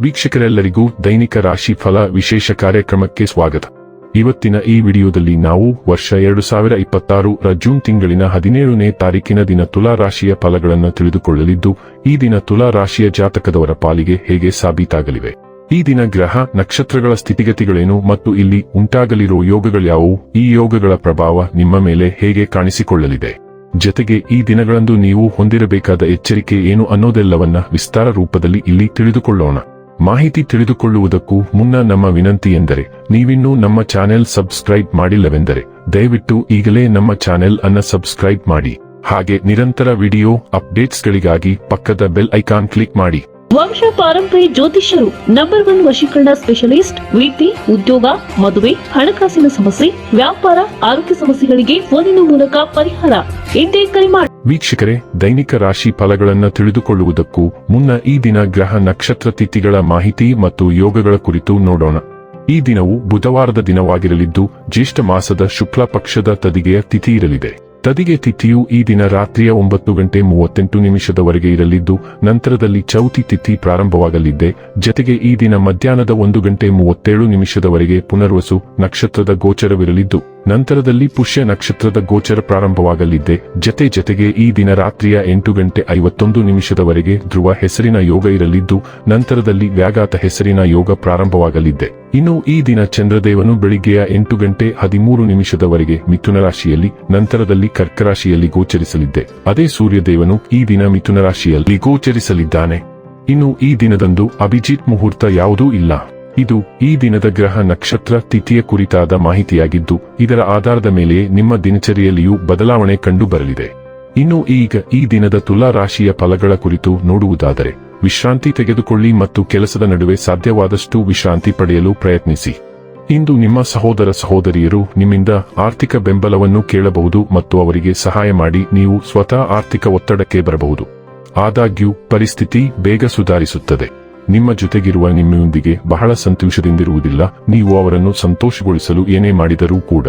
ವೀಕ್ಷಕರೆಲ್ಲರಿಗೂ ದೈನಿಕ ರಾಶಿ ಫಲ ವಿಶೇಷ ಕಾರ್ಯಕ್ರಮಕ್ಕೆ ಸ್ವಾಗತ. ಇವತ್ತಿನ ಈ ವಿಡಿಯೋದಲ್ಲಿ ನಾವು ವರ್ಷ 2026 ಜೂನ್ ತಿಂಗಳಿನ 17ನೇ ತಾರೀಕಿನ ದಿನ ತುಲಾ ರಾಶಿಯ ಫಲಗಳನ್ನು ತಿಳಿದುಕೊಳ್ಳಲಿದ್ದು, ಈ ದಿನ ತುಲಾ ರಾಶಿಯ ಜಾತಕದವರ ಪಾಲಿಗೆ ಹೇಗೆ ಸಾಬೀತಾಗಲಿವೆ, ಈ ದಿನ ಗ್ರಹ ನಕ್ಷತ್ರಗಳ ಸ್ಥಿತಿಗತಿಗಳೇನು ಮತ್ತು ಇಲ್ಲಿ ಉಂಟಾಗಲಿರುವ ಯೋಗಗಳ್ಯಾವುವು, ಈ ಯೋಗಗಳ ಪ್ರಭಾವ ನಿಮ್ಮ ಮೇಲೆ ಹೇಗೆ ಕಾಣಿಸಿಕೊಳ್ಳಲಿದೆ, ಜತೆಗೆ ಈ ದಿನಗಳಂದು ನೀವು ಹೊಂದಿರಬೇಕಾದ ಎಚ್ಚರಿಕೆ ಏನು ಅನ್ನೋದೆಲ್ಲವನ್ನ ವಿಸ್ತಾರ ರೂಪದಲ್ಲಿ ಇಲ್ಲಿ ತಿಳಿದುಕೊಳ್ಳೋಣ. ಮಾಹಿತಿ ತಿಳಿದುಕೊಳ್ಳುವುದಕ್ಕೂ ಮುನ್ನ ನಮ್ಮ ವಿನಂತಿ ಎಂದರೆ, ನೀವಿನ್ನೂ ನಮ್ಮ ಚಾನೆಲ್ ಸಬ್ಸ್ಕ್ರೈಬ್ ಮಾಡಿಲ್ಲವೆಂದರೆ ದಯವಿಟ್ಟು ಈಗಲೇ ನಮ್ಮ ಚಾನೆಲ್ ಅನ್ನು ಸಬ್ಸ್ಕ್ರೈಬ್ ಮಾಡಿ. ಹಾಗೆ ನಿರಂತರ ವಿಡಿಯೋ ಅಪ್ಡೇಟ್ಸ್ಗಳಿಗಾಗಿ ಪಕ್ಕದ ಬೆಲ್ ಐಕಾನ್ ಕ್ಲಿಕ್ ಮಾಡಿ. ವಂಶ ಪಾರಂಪರ್ಯ ಜ್ಯೋತಿಷ್ಯರು ನಂಬರ್ 1 ವಶೀಕರಣ ಸ್ಪೆಷಲಿಸ್ಟ್. ವೃತ್ತಿ, ಉದ್ಯೋಗ, ಮದುವೆ, ಹಣಕಾಸಿನ ಸಮಸ್ಯೆ, ವ್ಯಾಪಾರ, ಆರೋಗ್ಯ ಸಮಸ್ಯೆಗಳಿಗೆ ಫೋನಿನ ಮೂಲಕ ಪರಿಹಾರ. ಇಂದೇ ಕರೆ ಮಾಡಿ. ವೀಕ್ಷಕರೇ, ದೈನಿಕ ರಾಶಿ ಫಲಗಳನ್ನು ತಿಳಿದುಕೊಳ್ಳುವುದಕ್ಕೂ ಮುನ್ನ ಈ ದಿನ ಗ್ರಹ ನಕ್ಷತ್ರ ತಿಥಿಗಳ ಮಾಹಿತಿ ಮತ್ತು ಯೋಗಗಳ ಕುರಿತು ನೋಡೋಣ. ಈ ದಿನವು ಬುಧವಾರದ ದಿನವಾಗಿರಲಿದ್ದು, ಜ್ಯೇಷ್ಠ ಮಾಸದ ಶುಕ್ಲ ಪಕ್ಷದ ತದಿಗೆಯ ತಿಥಿ ಇರಲಿದೆ. ತದಿಗೆ ತಿಥಿಯು ಈ ದಿನ ರಾತ್ರಿಯ 9:38 ಇರಲಿದ್ದು, ನಂತರದಲ್ಲಿ ಚೌತಿ ತಿಥಿ ಪ್ರಾರಂಭವಾಗಲಿದೆ. ಜತೆಗೆ ಈ ದಿನ ಮಧ್ಯಾಹ್ನದ 1:37 ಪುನರ್ವಸು ನಕ್ಷತ್ರದ ಗೋಚರವಿರಲಿದ್ದು, ನಂತರದಲ್ಲಿ ಪುಷ್ಯ ನಕ್ಷತ್ರದ ಗೋಚರ ಪ್ರಾರಂಭವಾಗಲಿದೆ. ಜತೆಗೆ ಈ ದಿನ ರಾತ್ರಿಯ 8:51 ಧ್ರುವ ಹೆಸರಿನ ಯೋಗ ಇರಲಿದ್ದು, ನಂತರದಲ್ಲಿ ವ್ಯಾಘಾತ ಹೆಸರಿನ ಯೋಗ ಪ್ರಾರಂಭವಾಗಲಿದೆ. ಇನ್ನು ಈ ದಿನ ಚಂದ್ರದೇವನು ಬೆಳಿಗ್ಗೆಯ 8:13 ಮಿಥುನ ರಾಶಿಯಲ್ಲಿ, ನಂತರದಲ್ಲಿ ಕರ್ಕ ರಾಶಿಯಲ್ಲಿ ಗೋಚರಿಸಲಿದೆ. ಅದೇ ಸೂರ್ಯದೇವನು ಈ ದಿನ ಮಿಥುನ ರಾಶಿಯಲ್ಲಿ ಗೋಚರಿಸಲಿದ್ದಾನೆ. ಇನ್ನು ಈ ದಿನದಂದು ಅಭಿಜಿತ್ ಮುಹೂರ್ತ ಯಾವುದೂ ಇಲ್ಲ. ಇದು ಈ ದಿನದ ಗ್ರಹ ನಕ್ಷತ್ರ ತಿಥಿಯ ಕುರಿತಾದ ಮಾಹಿತಿಯಾಗಿದ್ದು, ಇದರ ಆಧಾರದ ಮೇಲೆ ನಿಮ್ಮ ದಿನಚರಿಯಲ್ಲಿಯೂ ಬದಲಾವಣೆ ಕಂಡು ಬರಲಿದೆ. ಇನ್ನು ಈಗ ಈ ದಿನದ ತುಲಾ ರಾಶಿಯ ಫಲಗಳ ಕುರಿತು ನೋಡುವುದಾದರೆ, ವಿಶ್ರಾಂತಿ ತೆಗೆದುಕೊಳ್ಳಿ ಮತ್ತು ಕೆಲಸದ ನಡುವೆ ಸಾಧ್ಯವಾದಷ್ಟು ವಿಶ್ರಾಂತಿ ಪಡೆಯಲು ಪ್ರಯತ್ನಿಸಿ. ಇಂದು ನಿಮ್ಮ ಸಹೋದರ ಸಹೋದರಿಯರು ನಿಮ್ಮಿಂದ ಆರ್ಥಿಕ ಬೆಂಬಲವನ್ನು ಕೇಳಬಹುದು ಮತ್ತು ಅವರಿಗೆ ಸಹಾಯ ಮಾಡಿ ನೀವು ಸ್ವತಃ ಆರ್ಥಿಕ ಒತ್ತಡಕ್ಕೆ ಬರಬಹುದು. ಆದಾಗ್ಯೂ ಪರಿಸ್ಥಿತಿ ಬೇಗ ಸುಧಾರಿಸುತ್ತದೆ. ನಿಮ್ಮ ಜೊತೆಗಿರುವ ನಿಮ್ಮೊಂದಿಗೆ ಬಹಳ ಸಂತೋಷದಿಂದಿರುವುದಿಲ್ಲ. ನೀವು ಅವರನ್ನು ಸಂತೋಷಗೊಳಿಸಲು ಏನೇ ಮಾಡಿದರೂ ಕೂಡ.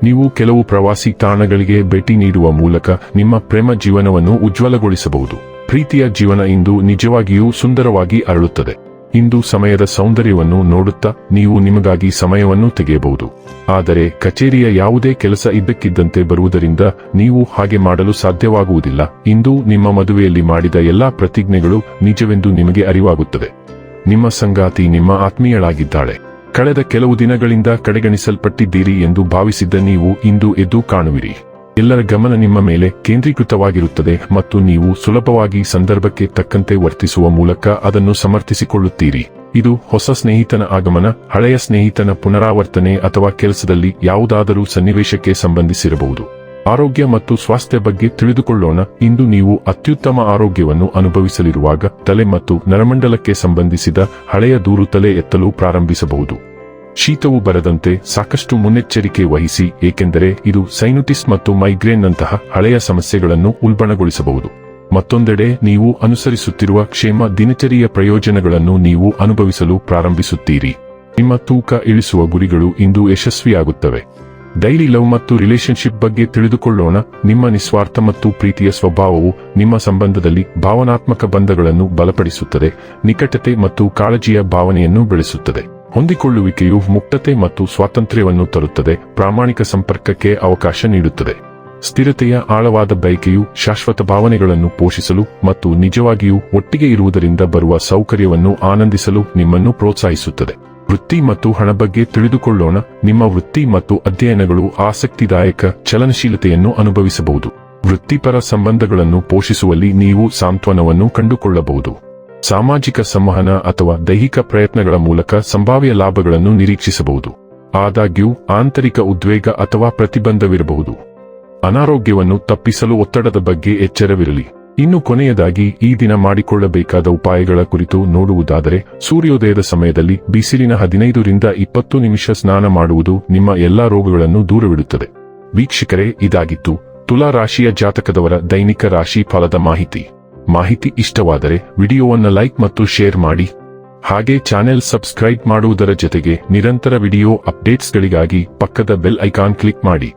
ನೀವು ಕೆಲವು ಪ್ರವಾಸಿ ತಾಣಗಳಿಗೆ ಭೇಟಿ ನೀಡುವ ಮೂಲಕ ನಿಮ್ಮ ಪ್ರೇಮ ಜೀವನವನ್ನು ಉಜ್ವಲಗೊಳಿಸಬಹುದು. ಪ್ರೀತಿಯ ಜೀವನ ಇಂದು ನಿಜವಾಗಿಯೂ ಸುಂದರವಾಗಿ ಅರಳುತ್ತದೆ. ಇಂದು ಸಮಯದ ಸೌಂದರ್ಯವನ್ನು ನೋಡುತ್ತಾ ನೀವು ನಿಮಗಾಗಿ ಸಮಯವನ್ನು ತೆಗೆಯಬಹುದು. ಆದರೆ ಕಚೇರಿಯ ಯಾವುದೇ ಕೆಲಸ ಇದ್ದಕ್ಕಿದ್ದಂತೆ ಬರುವುದರಿಂದ ನೀವು ಹಾಗೆ ಮಾಡಲು ಸಾಧ್ಯವಾಗುವುದಿಲ್ಲ. ಇಂದು ನಿಮ್ಮ ಮದುವೆಯಲ್ಲಿ ಮಾಡಿದ ಎಲ್ಲಾ ಪ್ರತಿಜ್ಞೆಗಳು ನಿಜವೆಂದು ನಿಮಗೆ ಅರಿವಾಗುತ್ತದೆ. ನಿಮ್ಮ ಸಂಗಾತಿ ನಿಮ್ಮ ಆತ್ಮೀಯಳಾಗಿದ್ದಾಳೆ. ಕಳೆದ ಕೆಲವು ದಿನಗಳಿಂದ ಕಡೆಗಣಿಸಲ್ಪಟ್ಟಿದ್ದೀರಿ ಎಂದು ಭಾವಿಸಿದ್ದ ನೀವು ಇಂದು ಎದ್ದು ಕಾಣುವಿರಿ. ಎಲ್ಲರ ಗಮನ ನಿಮ್ಮ ಮೇಲೆ ಕೇಂದ್ರೀಕೃತವಾಗಿರುತ್ತದೆ ಮತ್ತು ನೀವು ಸುಲಭವಾಗಿ ಸಂದರ್ಭಕ್ಕೆ ತಕ್ಕಂತೆ ವರ್ತಿಸುವ ಮೂಲಕ ಅದನ್ನು ಸಮರ್ಥಿಸಿಕೊಳ್ಳುತ್ತೀರಿ. ಇದು ಹೊಸ ಸ್ನೇಹಿತನ ಆಗಮನ, ಹಳೆಯ ಸ್ನೇಹಿತನ ಪುನರಾವರ್ತನೆ ಅಥವಾ ಕೆಲಸದಲ್ಲಿ ಯಾವುದಾದರೂ ಸನ್ನಿವೇಶಕ್ಕೆ ಸಂಬಂಧಿಸಿರಬಹುದು. ಆರೋಗ್ಯ ಮತ್ತು ಸ್ವಾಸ್ಥ್ಯ ಬಗ್ಗೆ ತಿಳಿದುಕೊಳ್ಳೋಣ. ಇಂದು ನೀವು ಅತ್ಯುತ್ತಮ ಆರೋಗ್ಯವನ್ನು ಅನುಭವಿಸಲಿರುವಾಗ ತಲೆ ಮತ್ತು ನರಮಂಡಲಕ್ಕೆ ಸಂಬಂಧಿಸಿದ ಹಳೆಯ ದೂರು ತಲೆ ಎತ್ತಲು ಪ್ರಾರಂಭಿಸಬಹುದು. ಶೀತವು ಬರದಂತೆ ಸಾಕಷ್ಟು ಮುನ್ನೆಚ್ಚರಿಕೆ ವಹಿಸಿ, ಏಕೆಂದರೆ ಇದು ಸೈನುಟಿಸ್ ಮತ್ತು ಮೈಗ್ರೇನ್ನಂತಹ ಹಳೆಯ ಸಮಸ್ಯೆಗಳನ್ನು ಉಲ್ಬಣಗೊಳಿಸಬಹುದು. ಮತ್ತೊಂದೆಡೆ ನೀವು ಅನುಸರಿಸುತ್ತಿರುವ ಕ್ಷೇಮ ದಿನಚರಿಯ ಪ್ರಯೋಜನಗಳನ್ನು ನೀವು ಅನುಭವಿಸಲು ಪ್ರಾರಂಭಿಸುತ್ತೀರಿ. ನಿಮ್ಮ ತೂಕ ಇಳಿಸುವ ಗುರಿಗಳು ಇಂದು ಯಶಸ್ವಿಯಾಗುತ್ತವೆ. ಡೈಲಿ ಲವ್ ಮತ್ತು ರಿಲೇಶನ್ಶಿಪ್ ಬಗ್ಗೆ ತಿಳಿದುಕೊಳ್ಳೋಣ. ನಿಮ್ಮ ನಿಸ್ವಾರ್ಥ ಮತ್ತು ಪ್ರೀತಿಯ ಸ್ವಭಾವವು ನಿಮ್ಮ ಸಂಬಂಧದಲ್ಲಿ ಭಾವನಾತ್ಮಕ ಬಂಧಗಳನ್ನು ಬಲಪಡಿಸುತ್ತದೆ, ನಿಕಟತೆ ಮತ್ತು ಕಾಳಜಿಯ ಭಾವನೆಯನ್ನು ಬೆಳೆಸುತ್ತದೆ. ಹೊಂದಿಕೊಳ್ಳುವಿಕೆಯು ಮುಕ್ತತೆ ಮತ್ತು ಸ್ವಾತಂತ್ರ್ಯವನ್ನು ತರುತ್ತದೆ, ಪ್ರಾಮಾಣಿಕ ಸಂಪರ್ಕಕ್ಕೆ ಅವಕಾಶ ನೀಡುತ್ತದೆ. ಸ್ಥಿರತೆಯ ಆಳವಾದ ಬಯಕೆಯು ಶಾಶ್ವತ ಭಾವನೆಗಳನ್ನು ಪೋಷಿಸಲು ಮತ್ತು ನಿಜವಾಗಿಯೂ ಒಟ್ಟಿಗೆ ಇರುವುದರಿಂದ ಬರುವ ಸೌಕರ್ಯವನ್ನು ಆನಂದಿಸಲು ನಿಮ್ಮನ್ನು ಪ್ರೋತ್ಸಾಹಿಸುತ್ತದೆ. ವೃತ್ತಿ ಮತ್ತು ಹಣ ಬಗ್ಗೆ ತಿಳಿದುಕೊಳ್ಳೋಣ. ನಿಮ್ಮ ವೃತ್ತಿ ಮತ್ತು ಅಧ್ಯಯನಗಳು ಆಸಕ್ತಿದಾಯಕ ಚಲನಶೀಲತೆಯನ್ನು ಅನುಭವಿಸಬಹುದು. ವೃತ್ತಿಪರ ಸಂಬಂಧಗಳನ್ನು ಪೋಷಿಸುವಲ್ಲಿ ನೀವು ಸಾಂತ್ವನವನ್ನು ಕಂಡುಕೊಳ್ಳಬಹುದು. ಸಾಮಾಜಿಕ ಸಂವಹನ ಅಥವಾ ದೈಹಿಕ ಪ್ರಯತ್ನಗಳ ಮೂಲಕ ಸಂಭಾವ್ಯ ಲಾಭಗಳನ್ನು ನಿರೀಕ್ಷಿಸಬಹುದು. ಆದಾಗ್ಯೂ ಆಂತರಿಕ ಉದ್ವೇಗ ಅಥವಾ ಪ್ರತಿಬಂಧವಿರಬಹುದು. ಅನಾರೋಗ್ಯವನ್ನು ತಪ್ಪಿಸಲು ಒತ್ತಡದ ಬಗ್ಗೆ ಎಚ್ಚರವಿರಲಿ. ಇನ್ನು ಕೊನೆಯದಾಗಿ ಈ ದಿನ ಮಾಡಿಕೊಳ್ಳಬೇಕಾದ ಉಪಾಯಗಳ ಕುರಿತು ನೋಡುವುದಾದರೆ, ಸೂರ್ಯೋದಯದ ಸಮಯದಲ್ಲಿ ಬಿಸಿಲಿನ 15-20 ಸ್ನಾನ ಮಾಡುವುದು ನಿಮ್ಮ ಎಲ್ಲಾ ರೋಗಗಳನ್ನು ದೂರವಿಡುತ್ತದೆ. ವೀಕ್ಷಕರೇ, ಇದಾಗಿತ್ತು ತುಲಾ ರಾಶಿಯ ಜಾತಕದವರ ದೈನಿಕ ರಾಶಿ ಫಲದ ಮಾಹಿತಿ ಇಷ್ಟವಾದರೆ ವಿಡಿಯೋವನ್ನು ಲೈಕ್ ಮತ್ತು ಶೇರ್ ಮಾಡಿ. ಹಾಗೆ ಚಾನೆಲ್ ಸಬ್ಸ್ಕ್ರೈಬ್ ಮಾಡುವುದರ ಜೊತೆಗೆ ನಿರಂತರ ವಿಡಿಯೋ ಅಪ್ಡೇಟ್ಸ್ಗಳಿಗಾಗಿ ಪಕ್ಕದ ಬೆಲ್ ಐಕಾನ್ ಕ್ಲಿಕ್ ಮಾಡಿ.